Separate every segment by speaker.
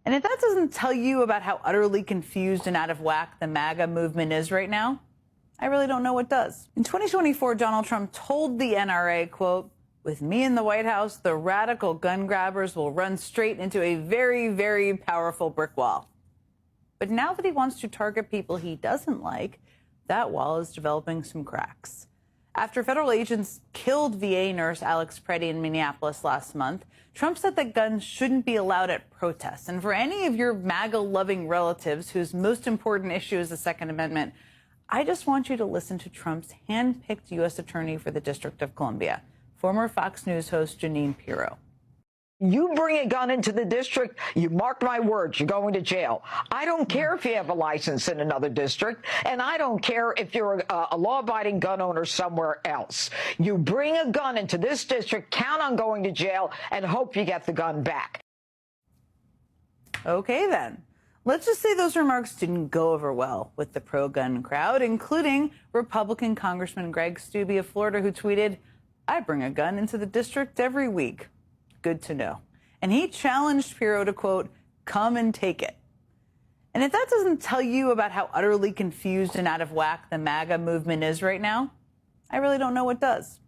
Speaker 1: And if that doesn't tell you about how utterly confused and out of whack the MAGA movement is right now, I really don't know what does. In 2024, Donald Trump told the NRA, quote, "With me in the White House, the radical gun grabbers will run straight into a very, very powerful brick wall." But now that he wants to target people he doesn't like, that wall is developing some cracks. After federal agents killed VA nurse Alex Preddy in Minneapolis last month, Trump said that guns shouldn't be allowed at protests. And for any of your MAGA-loving relatives whose most important issue is the Second Amendment, I just want you to listen to Trump's hand-picked U.S. attorney for the District of Columbia, former Fox News host Jeanine Pirro.
Speaker 2: You bring a gun into the district, you mark my words, you're going to jail. I don't care if you have a license in another district, and I don't care if you're a law-abiding gun owner somewhere else. You bring a gun into this district, count on going to jail, and hope you get the gun back.
Speaker 1: Okay, then. Let's just say those remarks didn't go over well with the pro-gun crowd, including Republican Congressman Greg Steube of Florida, who tweeted, "I bring a gun into the district every week." Good to know. And he challenged Pirro to, quote, "Come and take it." And if that doesn't tell you about how utterly confused and out of whack the MAGA movement is right now, I really don't know what does.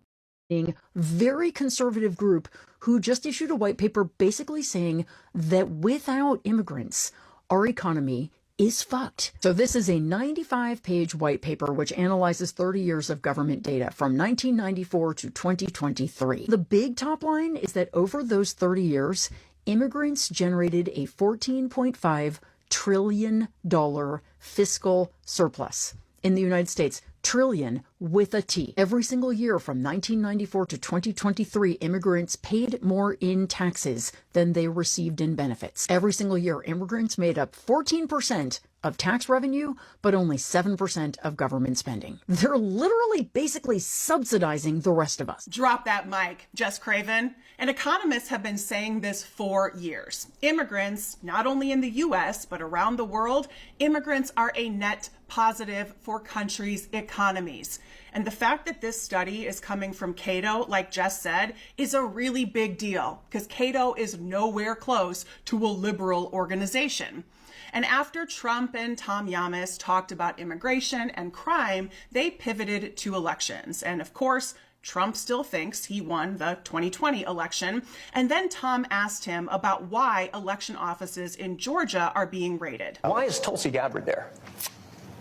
Speaker 3: Very conservative group who just issued a white paper basically saying that without immigrants, our economy is fucked. So this is a 95-page white paper which analyzes 30 years of government data from 1994 to 2023. The big top line is that over those 30 years, immigrants generated a $14.5 trillion fiscal surplus in the United States. Trillion with a T. Every single year from 1994 to 2023, immigrants paid more in taxes than they received in benefits. Every single year, immigrants made up 14% of tax revenue, but only 7% of government spending. They're literally basically subsidizing the rest of us.
Speaker 4: Drop that mic, Jess Craven. And economists have been saying this for years. Immigrants, not only in the U.S., but around the world, immigrants are a net positive for countries' economies. And the fact that this study is coming from Cato, like Jess said, is a really big deal because Cato is nowhere close to a liberal organization. And after Trump and Tom Yamas talked about immigration and crime, they pivoted to elections. And of course, Trump still thinks he won the 2020 election. And then Tom asked him about why election offices in Georgia are being raided.
Speaker 5: Why is Tulsi Gabbard there?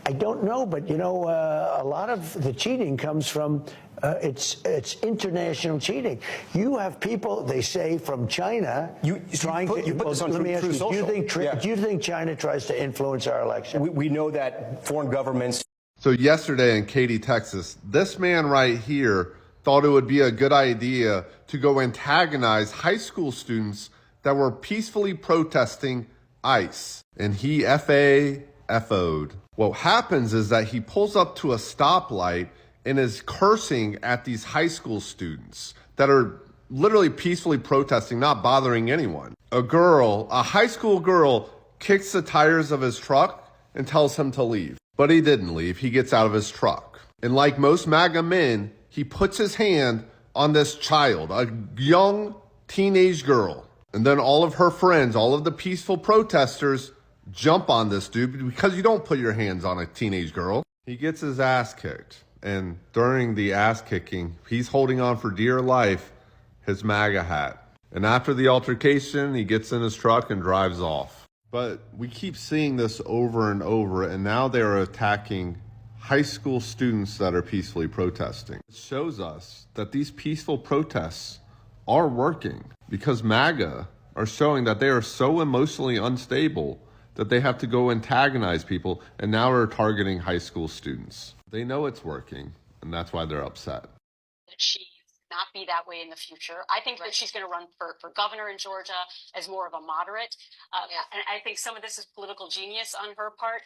Speaker 6: I don't know, but, you know, a lot of the cheating comes from it's international cheating. You have people, they say, from China trying to. Let me ask you, do you think China tries to influence our election?
Speaker 5: We know that foreign governments.
Speaker 7: So yesterday in Katy, Texas, this man right here thought it would be a good idea to go antagonize high school students that were peacefully protesting ICE. And he FO'd. What happens is that he pulls up to a stoplight and is cursing at these high school students that are literally peacefully protesting, not bothering anyone. A high school girl, kicks the tires of his truck and tells him to leave. But he didn't leave. He gets out of his truck. And like most MAGA men, he puts his hand on this child, a young teenage girl. And then all of her friends, all of the peaceful protesters, jump on this dude because you don't put your hands on a teenage girl. He gets his ass kicked. And during the ass kicking, he's holding on for dear life his MAGA hat. And after the altercation, he gets in his truck and drives off. But we keep seeing this over and over, and now they're attacking high school students that are peacefully protesting. It shows us that these peaceful protests are working because MAGA are showing that they are so emotionally unstable that they have to go antagonize people, and now are targeting high school students. They know it's working, and that's why they're upset.
Speaker 8: She not be that way in the future. I think that she's going to run for governor in Georgia as more of a moderate. And I think some of this is political genius on her part.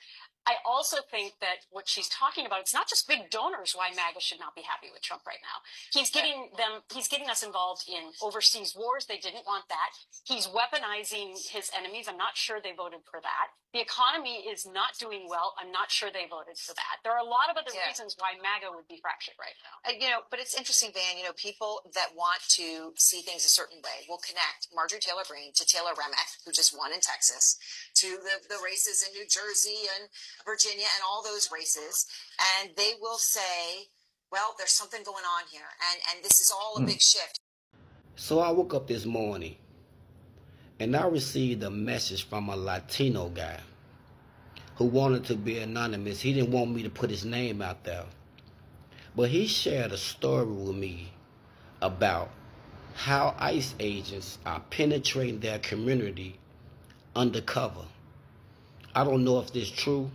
Speaker 8: I also think that what she's talking about, it's not just big donors why MAGA should not be happy with Trump right now. He's getting us involved in overseas wars. They didn't want that. He's weaponizing his enemies. I'm not sure they voted for that. The economy is not doing well. I'm not sure they voted for that. There are a lot of other reasons why MAGA would be fractured right now.
Speaker 9: But it's interesting, Van, people that want to see things a certain way will connect Marjorie Taylor Greene to Taylor Remick, who just won in Texas, to the races in New Jersey and Virginia and all those races. And they will say, well, there's something going on here. And this is all a big shift.
Speaker 10: So I woke up this morning and I received a message from a Latino guy who wanted to be anonymous. He didn't want me to put his name out there. But he shared a story with me about how ICE agents are penetrating their community undercover. I don't know if this is true,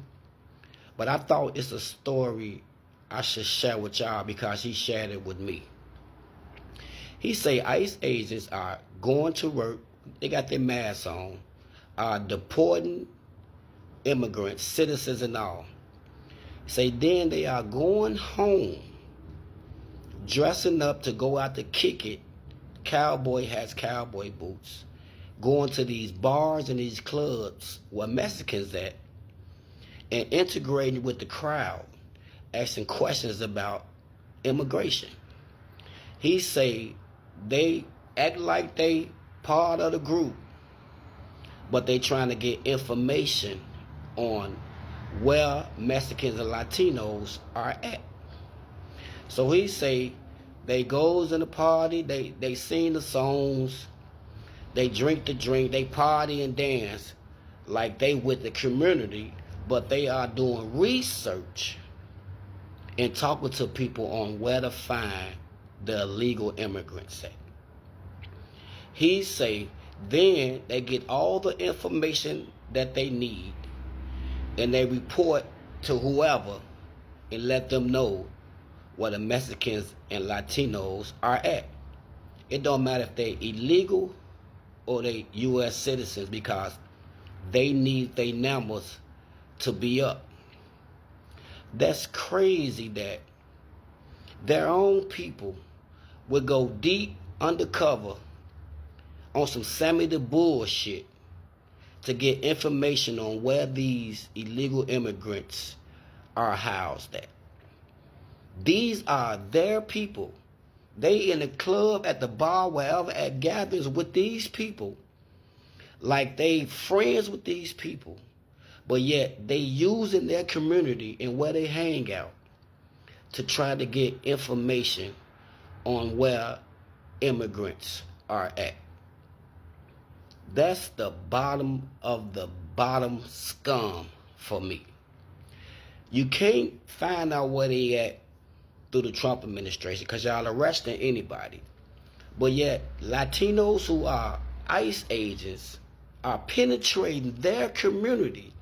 Speaker 10: but I thought it's a story I should share with y'all because he shared it with me. He say ICE agents are going to work, they got their masks on, are deporting immigrants, citizens and all. Say then they are going home, dressing up to go out to kick it. Cowboy hats, cowboy boots, going to these bars and these clubs where Mexicans at, and integrating with the crowd, asking questions about immigration. He say they act like they part of the group, but they trying to get information on where Mexicans and Latinos are at. So he say they goes in the party, they sing the songs, they drink the drink, they party and dance like they with the community, but they are doing research and talking to people on where to find the illegal immigrants at. He say then they get all the information that they need and they report to whoever and let them know where the Mexicans and Latinos are at. It don't matter if they illegal or they U.S. citizens because they need their numbers to be up. That's crazy that their own people would go deep undercover on some Sammy the bullshit to get information on where these illegal immigrants are housed at. These are their people. They in the club, at the bar, wherever, at gatherings with these people, like they friends with these people, but yet they using their community and where they hang out to try to get information on where immigrants are at. That's the bottom of the bottom scum for me. You can't find out where they at through the Trump administration because y'all arresting anybody. But yet Latinos who are ICE agents are penetrating their community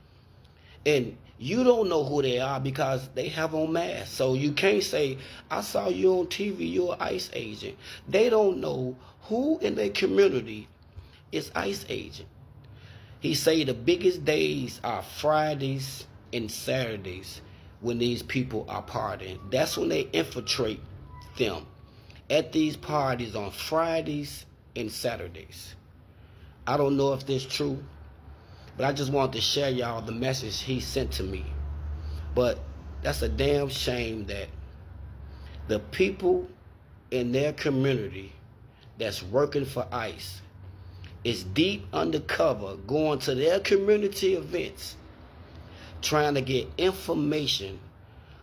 Speaker 10: and you don't know who they are because they have on masks. So you can't say, I saw you on TV, you're an ICE agent. They don't know who in their community is ICE agent. He say the biggest days are Fridays and Saturdays when these people are partying. That's when they infiltrate them at these parties on Fridays and Saturdays. I don't know if this is true, but I just wanted to share y'all the message he sent to me. But that's a damn shame that the people in their community that's working for ICE is deep undercover going to their community events trying to get information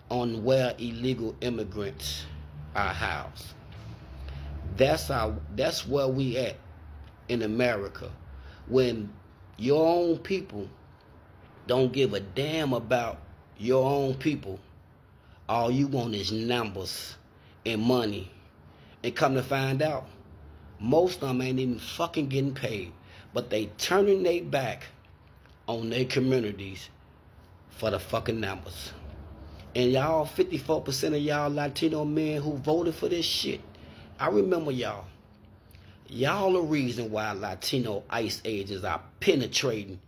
Speaker 10: on where illegal immigrants are housed. That's where we at in America when your own people don't give a damn about your own people. All you want is numbers and money. And come to find out, most of them ain't even fucking getting paid, but they turning their back on their communities for the fucking numbers. And y'all, 54% of y'all Latino men who voted for this shit, I remember y'all. Y'all the reason why Latino ICE agents are penetrating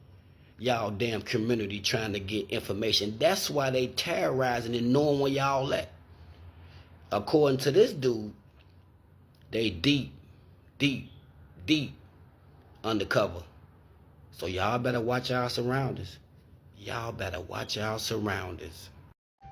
Speaker 10: y'all damn community trying to get information. That's why they terrorizing and knowing where y'all at. According to this dude, they deep undercover. So y'all better watch our surroundings. Y'all better watch our surroundings.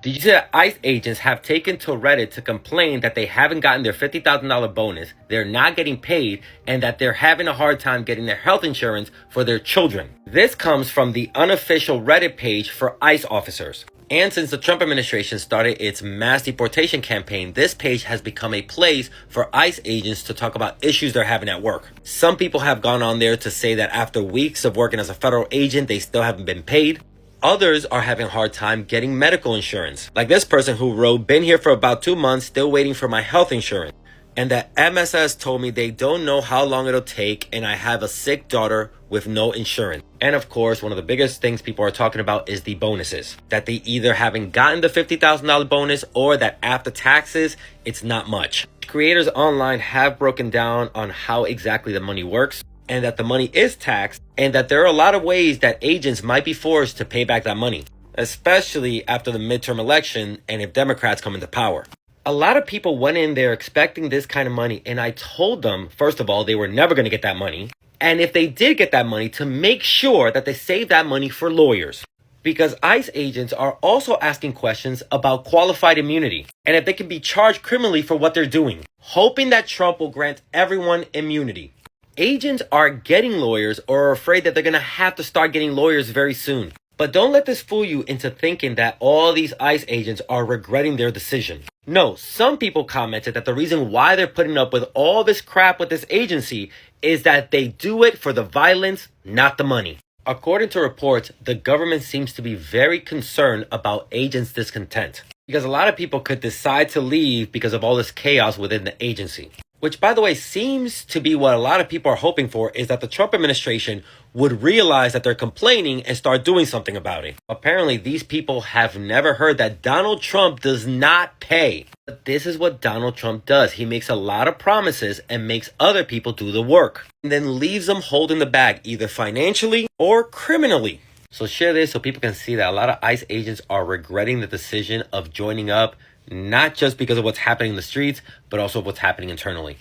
Speaker 11: Did you see that ICE agents have taken to Reddit to complain that they haven't gotten their $50,000 bonus, they're not getting paid, and that they're having a hard time getting their health insurance for their children? This comes from the unofficial Reddit page for ICE officers. And since the Trump administration started its mass deportation campaign, this page has become a place for ICE agents to talk about issues they're having at work. Some people have gone on there to say that after weeks of working as a federal agent, they still haven't been paid. Others are having a hard time getting medical insurance. Like this person who wrote, been here for about 2 months, still waiting for my health insurance. And that MSS told me they don't know how long it'll take and I have a sick daughter with no insurance. And of course, one of the biggest things people are talking about is the bonuses. That they either haven't gotten the $50,000 bonus or that after taxes, it's not much. Creators online have broken down on how exactly the money works, and that the money is taxed, and that there are a lot of ways that agents might be forced to pay back that money, especially after the midterm election and if Democrats come into power. A lot of people went in there expecting this kind of money, and I told them, first of all, they were never going to get that money, and if they did get that money, to make sure that they save that money for lawyers. Because ICE agents are also asking questions about qualified immunity, and if they can be charged criminally for what they're doing, hoping that Trump will grant everyone immunity. Agents are getting lawyers or are afraid that they're going to have to start getting lawyers very soon. But don't let this fool you into thinking that all these ICE agents are regretting their decision. No, some people commented that the reason why they're putting up with all this crap with this agency is that they do it for the violence, not the money. According to reports, the government seems to be very concerned about agents' discontent, because a lot of people could decide to leave because of all this chaos within the agency. Which, by the way, seems to be what a lot of people are hoping for, is that the Trump administration would realize that they're complaining and start doing something about it. Apparently, these people have never heard that Donald Trump does not pay. But this is what Donald Trump does. He makes a lot of promises and makes other people do the work, and then leaves them holding the bag, either financially or criminally. So share this so people can see that a lot of ICE agents are regretting the decision of joining up, not just because of what's happening in the streets, but also what's happening internally.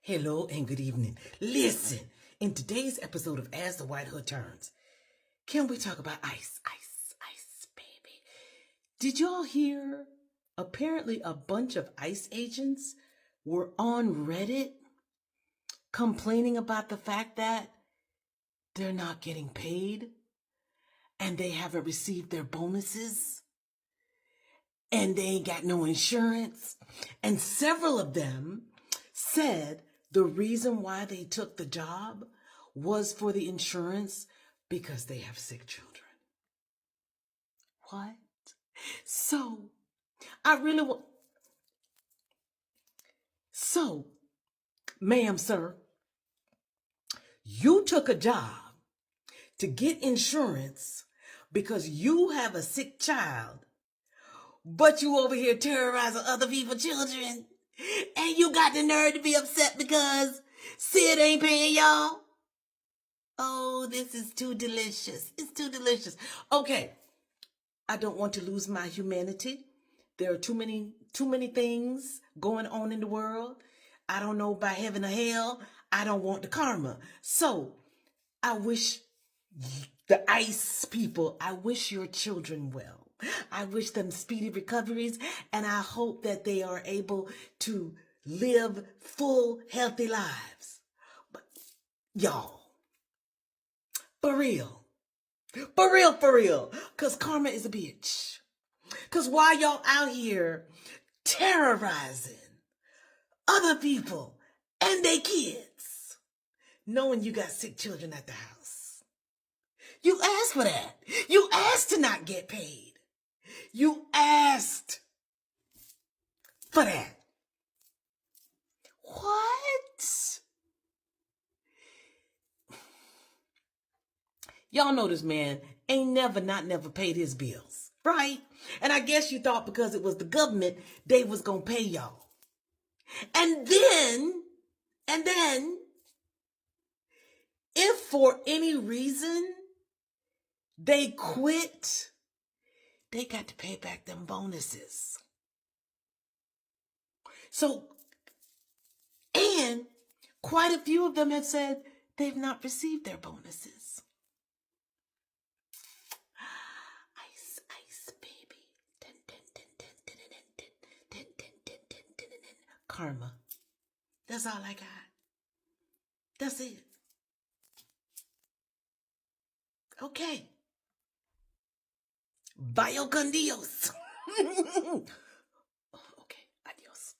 Speaker 12: Hello and good evening. Listen, in today's episode of As the White Hood Turns, can we talk about ICE, baby? Did y'all hear? Apparently a bunch of ICE agents were on Reddit complaining about the fact that they're not getting paid and they haven't received their bonuses. And they ain't got no insurance. And several of them said the reason why they took the job was for the insurance because they have sick children. What? So, ma'am, sir, you took a job to get insurance because you have a sick child, but you over here terrorizing other people's children, and you got the nerve to be upset because Sid ain't paying y'all? Oh, this is too delicious. It's too delicious. Okay, I don't want to lose my humanity. There are too many things going on in the world. I don't know about heaven or hell. I don't want the karma. So I wish the ICE people, I wish your children well. I wish them speedy recoveries, and I hope that they are able to live full, healthy lives. But y'all, for real, because karma is a bitch. Because while y'all out here terrorizing other people and their kids, knowing you got sick children at the house, you asked for that. You asked to not get paid. You asked for that. What? Y'all know this man ain't never paid his bills, right? And I guess you thought because it was the government, they was gonna pay y'all. And then, if for any reason they quit, they got to pay back them bonuses. So, and quite a few of them have said they've not received their bonuses. ICE, baby. The karma. That's all I got. That's it. Okay. Vaya con Dios. Okay, adios.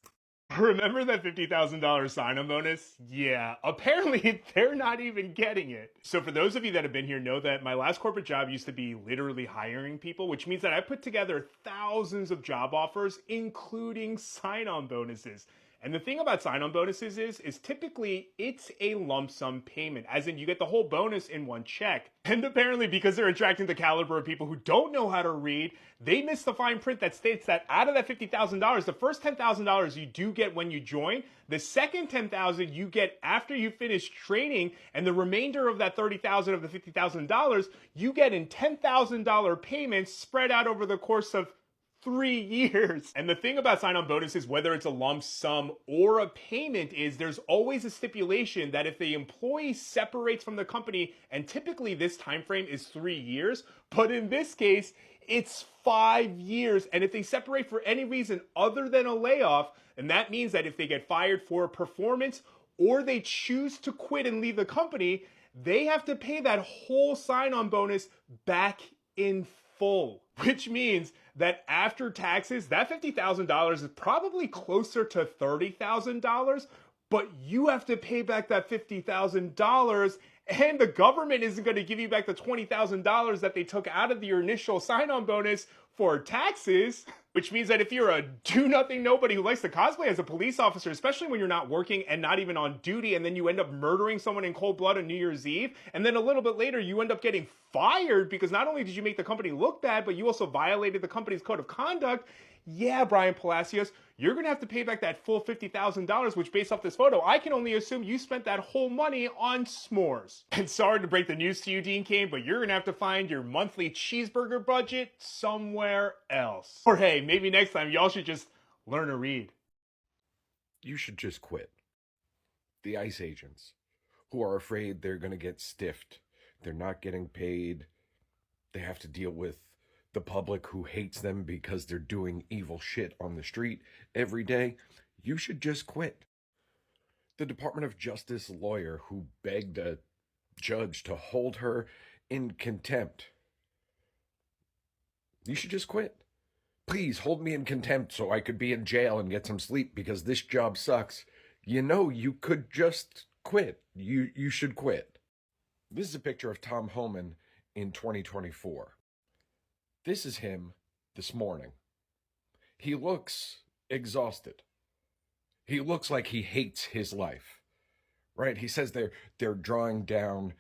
Speaker 13: Remember that $50,000 sign-on bonus? Yeah, apparently they're not even getting it. So for those of you that have been here know that my last corporate job used to be literally hiring people, which means that I put together thousands of job offers, including sign-on bonuses. And the thing about sign-on bonuses is typically it's a lump sum payment, as in you get the whole bonus in one check. And apparently because they're attracting the caliber of people who don't know how to read, they missed the fine print that states that out of that $50,000, the first $10,000 you do get when you join, the second $10,000 you get after you finish training, and the remainder of that $30,000 of the $50,000 you get in $10,000 payments spread out over the course of 3 years. And the thing about sign-on bonuses, whether it's a lump sum or a payment, is there's always a stipulation that if the employee separates from the company, and typically this time frame is 3 years, but in this case, it's 5 years. And if they separate for any reason other than a layoff, and that means that if they get fired for performance or they choose to quit and leave the company, they have to pay that whole sign-on bonus back in full, which means that after taxes, that $50,000 is probably closer to $30,000, but you have to pay back that $50,000, and the government isn't going to give you back the $20,000 that they took out of your initial sign-on bonus for taxes, which means that if you're a do-nothing nobody who likes to cosplay as a police officer, especially when you're not working and not even on duty, and then you end up murdering someone in cold blood on New Year's Eve, and then a little bit later you end up getting fired because not only did you make the company look bad, but you also violated the company's code of conduct, yeah, Brian Palacios, you're going to have to pay back that full $50,000, which based off this photo, I can only assume you spent that whole money on s'mores. And sorry to break the news to you, Dean Cain, but you're going to have to find your monthly cheeseburger budget somewhere else. Or hey, maybe next time y'all should just learn to read.
Speaker 14: You should just quit. The ICE agents who are afraid they're going to get stiffed, they're not getting paid, they have to deal with the public who hates them because they're doing evil shit on the street every day, you should just quit. The Department of Justice lawyer who begged a judge to hold her in contempt, you should just quit. Please hold me in contempt so I could be in jail and get some sleep because this job sucks. You know, you could just quit. You should quit. This is a picture of Tom Homan in 2024. This is him this morning. He looks exhausted. He looks like he hates his life, right? He says they're drawing down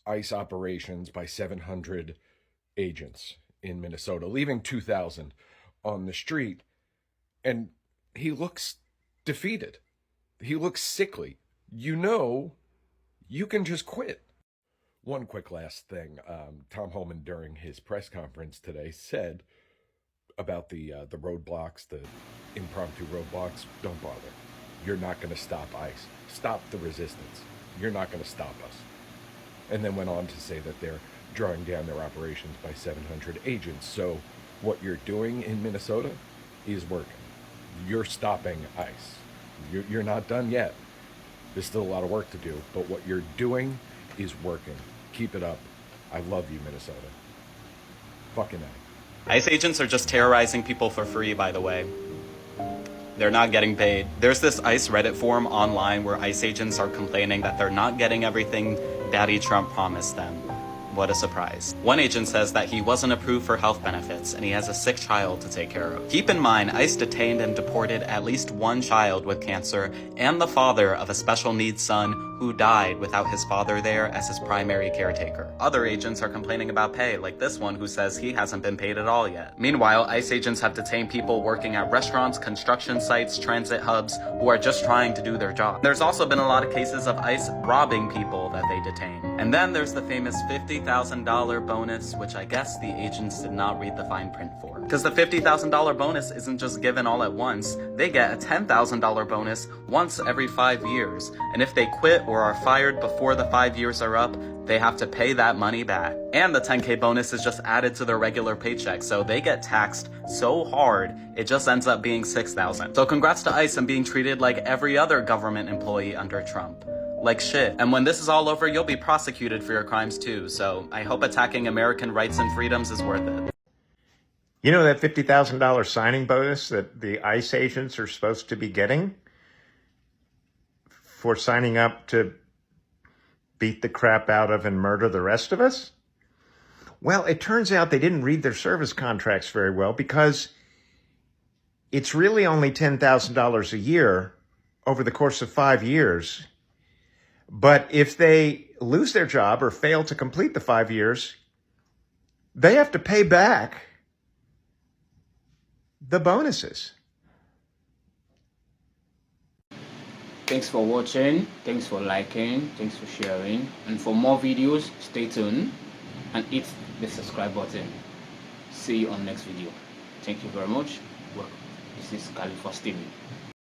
Speaker 14: ICE operations by 700 agents in Minnesota, leaving 2,000 on the street. And he looks defeated. He looks sickly. You know, you can just quit. One quick last thing. Tom Homan, during his press conference today, said about the roadblocks, the impromptu roadblocks, don't bother. You're not going to stop ICE. Stop the resistance. You're not going to stop us. And then went on to say that they're drawing down their operations by 700 agents. So what you're doing in Minnesota is working. You're stopping ICE. You're not done yet. There's still a lot of work to do, but what you're doing is working. Keep it up. I love you, Minnesota. Fucking A.
Speaker 15: ICE agents are just terrorizing people for free, by the way. They're not getting paid. There's this ICE Reddit forum online where ICE agents are complaining that they're not getting everything Daddy Trump promised them. What a surprise. One agent says that he wasn't approved for health benefits and he has a sick child to take care of. Keep in mind, ICE detained and deported at least one child with cancer and the father of a special needs son who died without his father there as his primary caretaker. Other agents are complaining about pay, like this one who says he hasn't been paid at all yet. Meanwhile, ICE agents have detained people working at restaurants, construction sites, transit hubs who are just trying to do their job. There's also been a lot of cases of ICE robbing people that they detain. And then there's the famous $50,000 bonus, which I guess the agents did not read the fine print for. Because the $50,000 bonus isn't just given all at once. They get a $10,000 bonus once every 5 years. And if they quit or or are fired before the 5 years are up, they have to pay that money back. And the 10K bonus is just added to their regular paycheck, so they get taxed so hard, it just ends up being $6,000. So congrats to ICE on being treated like every other government employee under Trump. Like shit. And when this is all over, you'll be prosecuted for your crimes too, so I hope attacking American rights and freedoms is worth it.
Speaker 16: You know that $50,000 signing bonus that the ICE agents are supposed to be getting for signing up to beat the crap out of and murder the rest of us? Well, it turns out they didn't read their service contracts very well, because it's really only $10,000 a year over the course of 5 years. But if they lose their job or fail to complete the 5 years, they have to pay back the bonuses.
Speaker 17: Thanks for watching, thanks for liking, thanks for sharing, and for more videos, stay tuned and hit the subscribe button. See you on next video. Thank you very much. Welcome. This is Khalifa Steven.